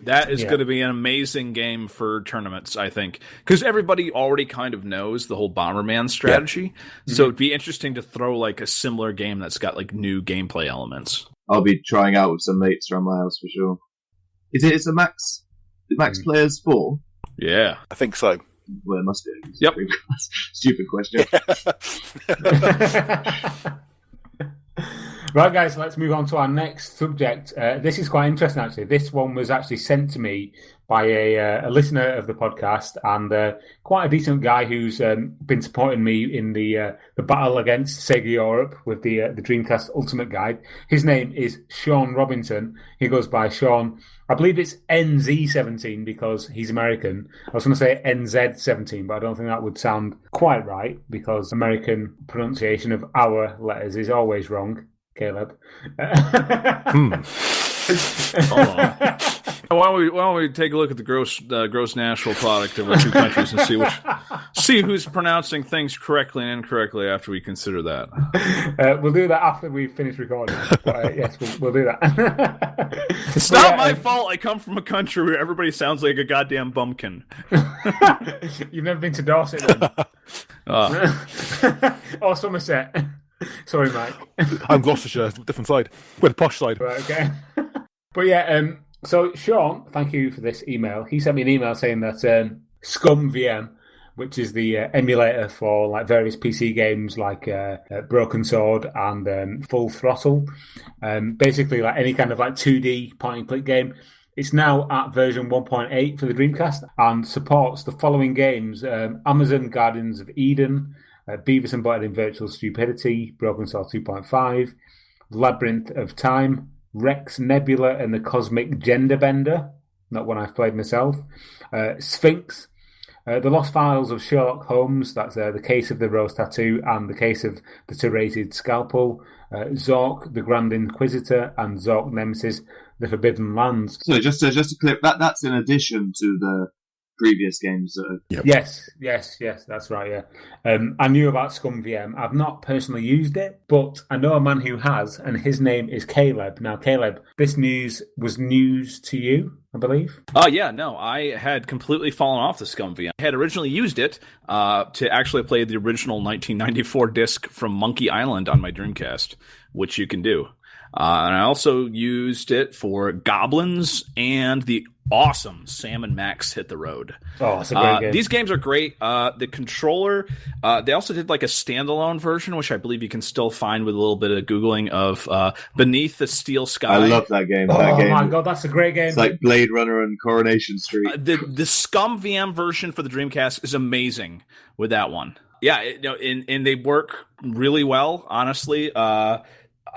that is going to be an amazing game for tournaments, I think, because everybody already kind of knows the whole Bomberman strategy. Yeah. So it'd be interesting to throw like a similar game that's got like new gameplay elements. I'll be trying out with some mates around my house for sure. Is it max players 4? Yeah, I think so. Well, it must be. Yep. Stupid question. Right, guys, let's move on to our next subject. This is quite interesting, actually. This one was actually sent to me by a listener of the podcast, and quite a decent guy who's been supporting me in the battle against Sega Europe with the Dreamcast Ultimate Guide. His name is Sean Robinson. He goes by Sean. I believe it's NZ17 because he's American. I was going to say NZ17, but I don't think that would sound quite right because American pronunciation of our letters is always wrong. Caleb. Why don't we take a look at the gross national product of our two countries and see who's pronouncing things correctly and incorrectly after we consider that. We'll do that after we finish recording. But, yes, we'll do that. It's not my fault. I come from a country where everybody sounds like a goddamn bumpkin. You've never been to Dorset, then? Or Somerset. Sorry, Mike. I'm Gloucestershire, different side. We're the posh side. Right, okay. But yeah, so Sean, thank you for this email. He sent me an email saying that Scum VM, which is the emulator for like various PC games like Broken Sword and Full Throttle, basically like any kind of like 2D point-and-click game, it's now at version 1.8 for the Dreamcast and supports the following games: Amazon Guardians of Eden, Beavis and Butthead in Virtual Stupidity, Broken Sword 2.5, Labyrinth of Time, Rex Nebula and the Cosmic Gender Bender, not one I've played myself, Sphinx, The Lost Files of Sherlock Holmes, that's the Case of the Rose Tattoo and the Case of the Serrated Scalpel, Zork, the Grand Inquisitor, and Zork Nemesis, the Forbidden Lands. So just to clear, that's in addition to the previous games. Yep. Yes, that's right, yeah. I knew about Scum VM. I've not personally used it, but I know a man who has, and his name is Caleb. Now, Caleb, this news was news to you, I believe? Oh, yeah, no. I had completely fallen off the Scum VM. I had originally used it to actually play the original 1994 disc from Monkey Island on my Dreamcast, which you can do. And I also used it for Goblins and the awesome Sam and Max Hit the Road. Oh, it's a great game. These games are great. The controller, they also did like a standalone version, which I believe you can still find with a little bit of Googling of Beneath the Steel Sky. I love that game. My God, that's a great game. It's like Blade Runner and Coronation Street. The Scum VM version for the Dreamcast is amazing with that one. Yeah, and they work really well, honestly.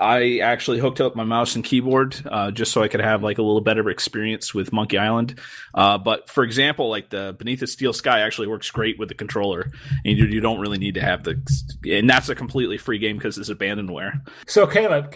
I actually hooked up my mouse and keyboard just so I could have like a little better experience with Monkey Island. But for example, like the Beneath the Steel Sky actually works great with the controller, and you don't really need to have and that's a completely free game because it's abandonware. So Caleb,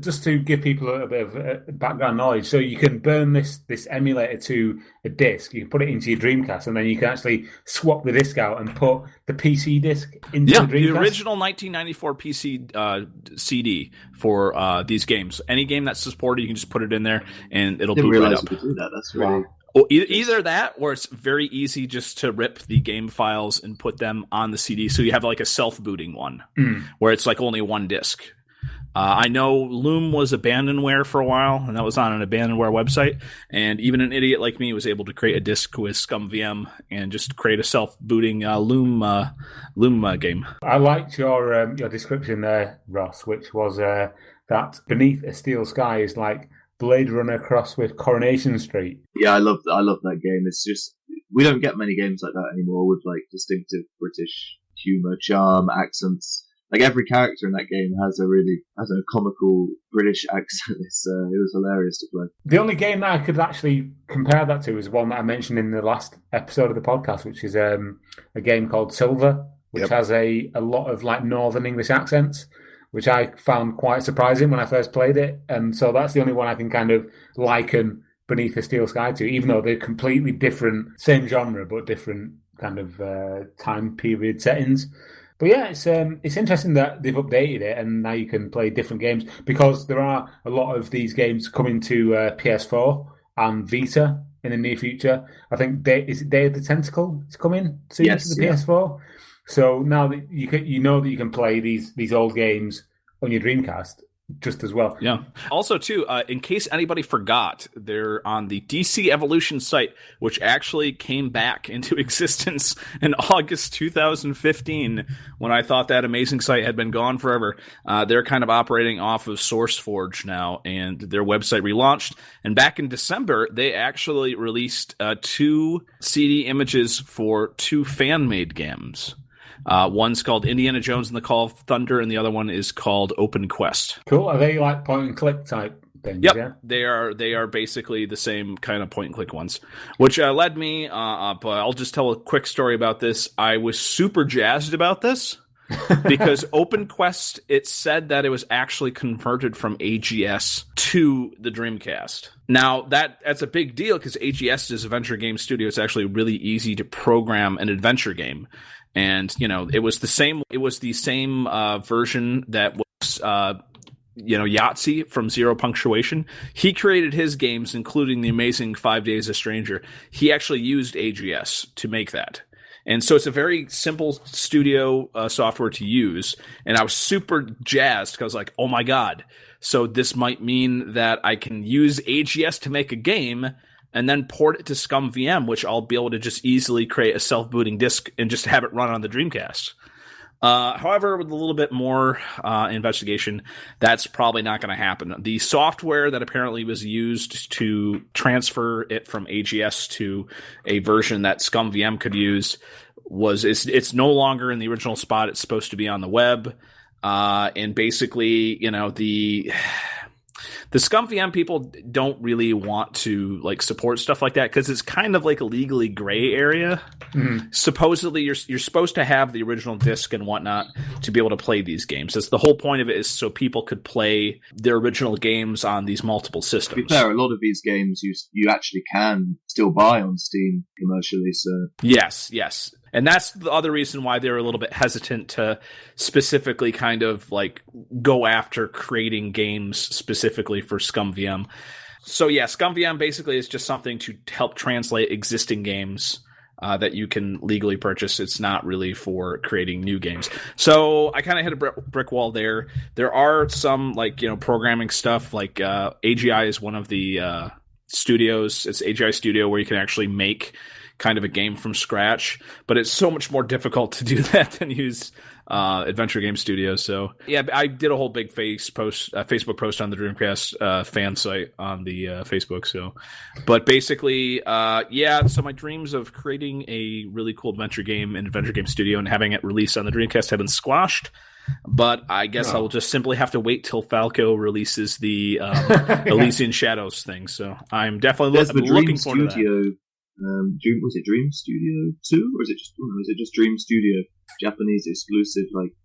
just to give people a bit of background knowledge, so you can burn this emulator to a disc, you can put it into your Dreamcast, and then you can actually swap the disc out and put the PC disc into the Dreamcast? The original 1994 PC CD for these games. Any game that's supported, you can just put it in there and it'll boot right up. You could do that. That's really... Well, either that or it's very easy just to rip the game files and put them on the CD. So you have like a self-booting one where it's like only one disc. I know Loom was abandonware for a while, and that was on an abandonware website. And even an idiot like me was able to create a disk with ScumVM and just create a self-booting Loom game. I liked your description there, Ross, which was that Beneath a Steel Sky is like Blade Runner crossed with Coronation Street. Yeah, I love that game. It's just, we don't get many games like that anymore with like distinctive British humour, charm, accents. Like every character in that game has a comical British accent. It was hilarious to play. The only game that I could actually compare that to is one that I mentioned in the last episode of the podcast, which is a game called Silver, which has a lot of like Northern English accents, which I found quite surprising when I first played it. And so that's the only one I can kind of liken Beneath the Steel Sky to, even though they're completely different, same genre, but different kind of time period settings. But yeah, it's interesting that they've updated it and now you can play different games, because there are a lot of these games coming to PS4 and Vita in the near future. I think is it Day of the Tentacle is coming soon to the PS4. So now that you know that you can play these old games on your Dreamcast just as well. Yeah. Also, too, in case anybody forgot, they're on the DC Evolution site, which actually came back into existence in August 2015, when I thought that amazing site had been gone forever. They're kind of operating off of SourceForge now, and their website relaunched. And back in December, they actually released 2 CD images for 2 fan-made games. One's called Indiana Jones and the Call of Thunder, and the other one is called Open Quest. Cool. Are they like point and click type things? Yep. Yeah? They are basically the same kind of point and click ones, which led me up. I'll just tell a quick story about this. I was super jazzed about this because Open Quest, it said that it was actually converted from AGS to the Dreamcast. Now, that's a big deal because AGS is Adventure Game Studio. It's actually really easy to program an adventure game. And, it was the same version that was, Yahtzee from Zero Punctuation. He created his games, including the amazing 5 Days a Stranger. He actually used AGS to make that. And so it's a very simple studio software to use. And I was super jazzed because I was like, oh my God. So this might mean that I can use AGS to make a game and then port it to ScumVM, which I'll be able to just easily create a self-booting disk and just have it run on the Dreamcast. However, with a little bit more investigation, that's probably not going to happen. The software that apparently was used to transfer it from AGS to a version that ScumVM could use it's no longer in the original spot it's supposed to be on the web. And basically, the ScumVM people don't really want to support stuff like that because it's kind of like a legally gray area. Mm-hmm. Supposedly, you're supposed to have the original disc and whatnot to be able to play these games. That's the whole point of it, is so people could play their original games on these multiple systems. To be fair, a lot of these games you actually can still buy on Steam commercially. So yes. And that's the other reason why they're a little bit hesitant to specifically kind of go after creating games specifically for ScumVM. So yeah, ScumVM basically is just something to help translate existing games that you can legally purchase. It's not really for creating new games. So I kind of hit a brick wall there. There are some programming stuff. AGI is one of the studios. It's AGI Studio where you can actually make kind of a game from scratch, but it's so much more difficult to do that than use Adventure Game Studio. So yeah, I did a whole big Facebook post on the Dreamcast fan site on the Facebook. So, but basically, so my dreams of creating a really cool adventure game in Adventure Game Studio and having it released on the Dreamcast have been squashed. But I guess I will just simply have to wait till Falco releases the Elysian Shadows thing. So I'm definitely looking forward to that. Was it Dream Studio 2 or is it just Dream Studio? Japanese exclusive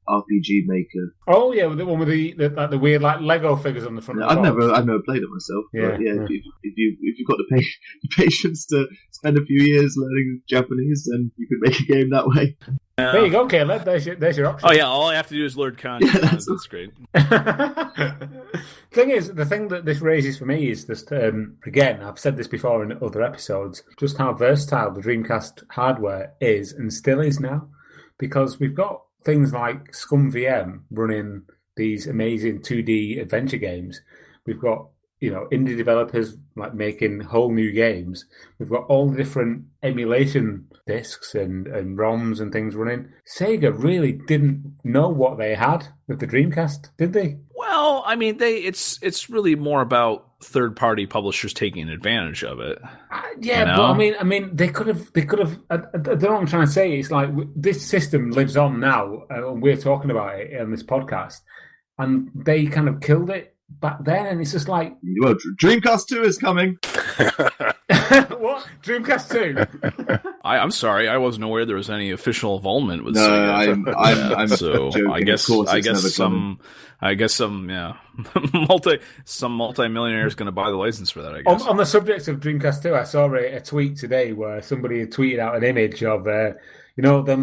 RPG maker. Oh yeah, the one with the weird Lego figures on the front. I've never played it myself. Yeah, but yeah. If you've got the patience to spend a few years learning Japanese, then you could make a game that way. There you go, Caleb. There's your option. Oh yeah, all I have to do is learn kanji. Yeah, that's great. The thing that this raises for me is this. Again, I've said this before in other episodes, just how versatile the Dreamcast hardware is and still is now, because we've got things like ScumVM running these amazing 2D adventure games. We've got, indie developers like making whole new games. We've got all the different emulation discs and ROMs and things running. Sega really didn't know what they had with the Dreamcast, did they? Well, I mean, it's really more about third-party publishers taking advantage of it. Yeah, but I mean, they could have. I don't know what I'm trying to say. It's like this system lives on now, and we're talking about it on this podcast, and they kind of killed it back then, and it's just like, well, Dreamcast 2 is coming. What? Dreamcast 2? I'm sorry, I wasn't aware there was any official involvement with No, Sega. I'm so joking. I guess some multi-millionaire is going to buy the license for that. I guess. On the subject of Dreamcast 2, I saw a tweet today where somebody had tweeted out an image of them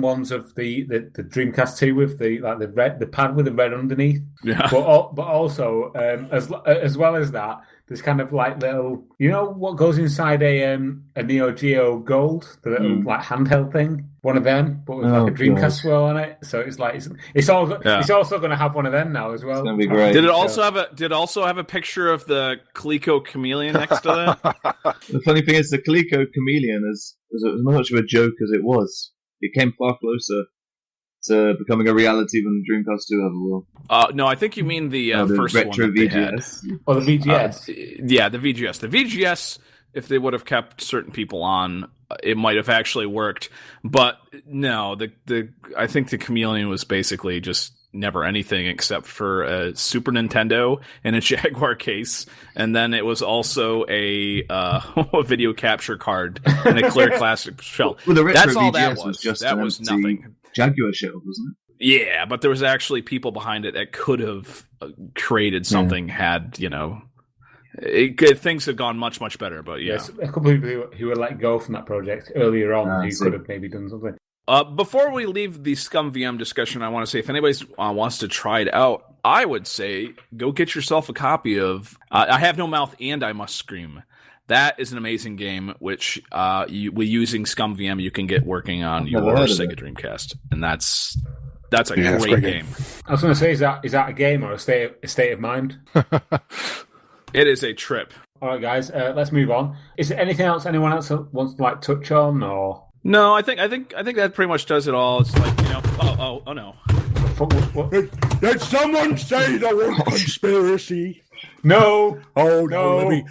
ones of the Dreamcast 2 with the pad with the red underneath. Yeah. But also as well as that, there's kind of like little, what goes inside a Neo Geo Gold, the little like handheld thing, one of them, but with like a Dreamcast swirl on it. So it's like it's also going to have one of them now as well. It's going to be great. Did it also have a picture of the Coleco chameleon next to that? The funny thing is, the Coleco chameleon is as much of a joke as it was. It came far closer to becoming a reality than the Dreamcast 2 ever will. No, I think you mean the first retro one that VGS. They had. Or the VGS. Yeah, the VGS. The VGS, if they would have kept certain people on, it might have actually worked. But no, I think the chameleon was basically just never anything except for a Super Nintendo and a Jaguar case, and then it was also a video capture card and a clear classic shell. Well, the retro That's all VGS that was just that an was empty nothing. Jaguar shell, wasn't it? Yeah, but there was actually people behind it that could have created something. Had things had gone much better. But yes, a couple of people who were let go from that project earlier on who could have maybe done something. Before we leave the Scum VM discussion, I want to say if anybody wants to try it out, I would say go get yourself a copy of I Have No Mouth and I Must Scream. That is an amazing game, which using Scum VM you can get working on your Sega Dreamcast, and that's a great game. I was going to say, is that a game or a state of mind? It is a trip. All right, guys, let's move on. Is there anything else anyone else wants to touch on, or? No, I think that pretty much does it all. It's like, oh no. What? Did someone say the word conspiracy? No. Oh no.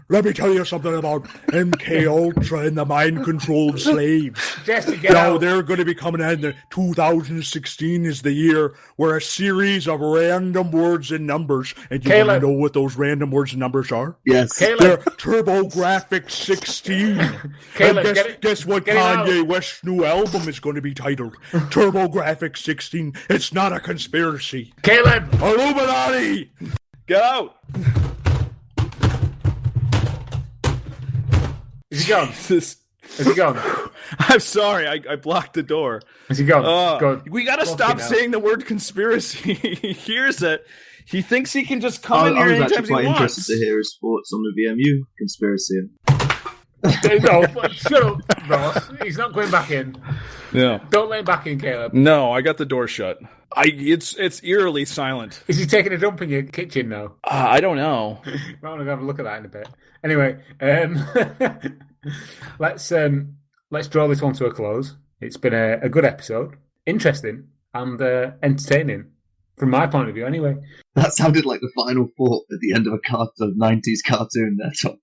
Let me tell you something about MK Ultra and the mind-controlled slaves. Jesse, get out. They're going to be coming in. 2016 is the year where a series of random words and numbers, and you want to know what those random words and numbers are? Yes. They're TurboGrafx 16. Caleb, guess what Kanye West's new album is going to be titled? TurboGrafx 16. It's not a conspiracy. Caleb! Illuminati! Get out! Is he gone? Is he gone? I'm sorry, I blocked the door. Is he gone? We gotta stop saying the word conspiracy. He hears it. He thinks he can just come in here anytime he wants. I was actually quite interested to hear his thoughts on the VMU conspiracy. No, shut up, Ross. He's not going back in. No. Don't let him back in, Caleb. No, I got the door shut. It's eerily silent. Is he taking a dump in your kitchen now? I don't know. I want to have a look at that in a bit. Anyway, let's draw this one to a close. It's been a good episode, interesting and entertaining from my point of view. Anyway, that sounded like the final thought at the end of a 90s cartoon. There, Tom.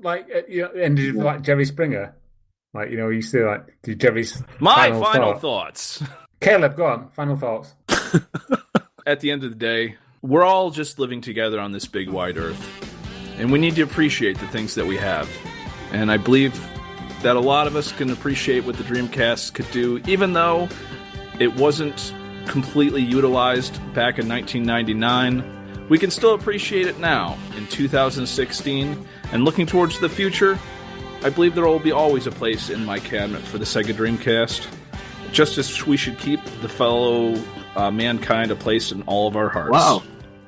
Like ended like Jerry Springer. Like you used to do Jerry's final thoughts. Caleb, go on. Final thoughts. At the end of the day, we're all just living together on this big wide earth, and we need to appreciate the things that we have. And I believe that a lot of us can appreciate what the Dreamcast could do, even though it wasn't completely utilized back in 1999. We can still appreciate it now in 2016, and looking towards the future, I believe there will be always a place in my cabinet for the Sega Dreamcast, just as we should keep the fellow mankind a place in all of our hearts. Wow.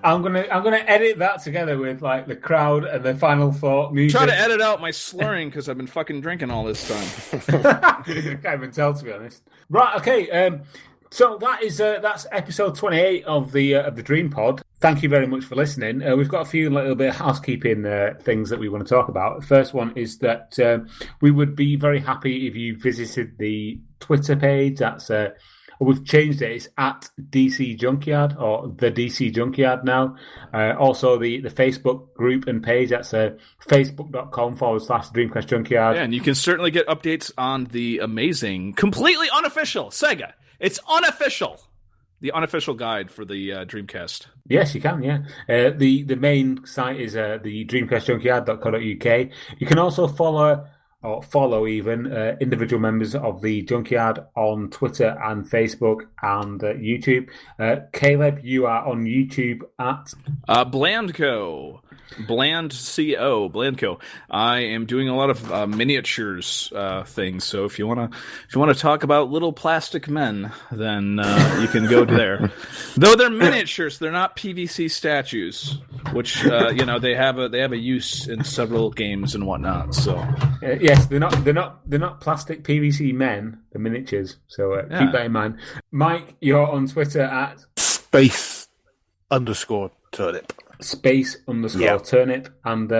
I'm gonna edit that together with the crowd and the final thought music. Try to edit out my slurring because I've been fucking drinking all this time. I can't even tell, to be honest. Right, okay. So that's episode 28 of the DreamPod. Thank you very much for listening. We've got a few little bit of housekeeping things that we want to talk about. The first one is that we would be very happy if you visited the Twitter page. That's we've changed it. It's at DC Junkyard or the DC Junkyard now. Also, the Facebook group and page. That's facebook.com/Dreamcast Junkyard. Yeah, and you can certainly get updates on the amazing, completely unofficial Sega. It's unofficial. The unofficial guide for the Dreamcast. Yes, you can, yeah. The main site is the dreamcastjunkyard.co.uk. You can also follow even individual members of the Junkyard on Twitter and Facebook and YouTube. Caleb, you are on YouTube at Blandco. Blandco. I am doing a lot of miniatures things. So if you want to talk about little plastic men, then you can go there. Though they're miniatures, they're not PVC statues, which they have a use in several games and whatnot. So yes, they're not plastic PVC men. They're miniatures. So keep that in mind. Mike, you're on Twitter at space_turnip. Space_turnip. And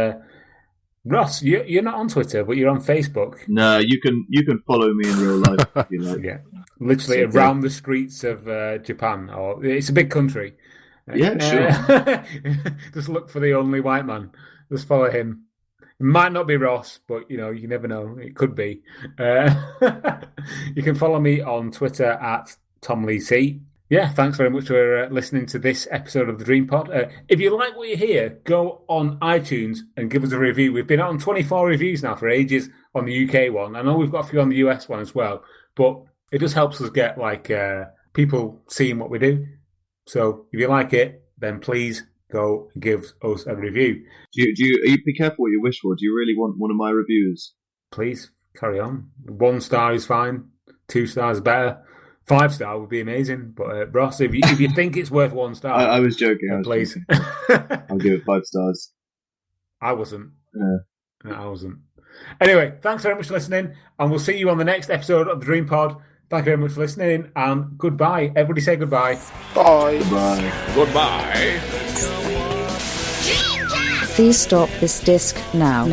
Ross, you're not on Twitter, but you're on Facebook. No, you can follow me in real life if you like. Yeah, literally around the streets of Japan. Or it's a big country. Yeah, sure. Just look for the only white man. Just follow him. It might not be Ross, but you never know. It could be. You can follow me on Twitter at TomLeeC. Yeah, thanks very much for listening to this episode of the DreamPod. If you like what you hear, go on iTunes and give us a review. We've been on 24 reviews now for ages on the UK one. I know we've got a few on the US one as well, but it just helps us get people seeing what we do. So if you like it, then please go and give us a review. You be careful what you wish for. Do you really want one of my reviews? Please carry on. 1 star is fine. 2 stars better. 5-star would be amazing, but Ross, if you think it's worth 1 star, I was joking. Please, I'll give it 5 stars. I wasn't. No, I wasn't. Anyway, thanks very much for listening, and we'll see you on the next episode of the DreamPod. Thank you very much for listening, and goodbye. Everybody say goodbye. Bye. Goodbye. Goodbye. Please stop this disc now.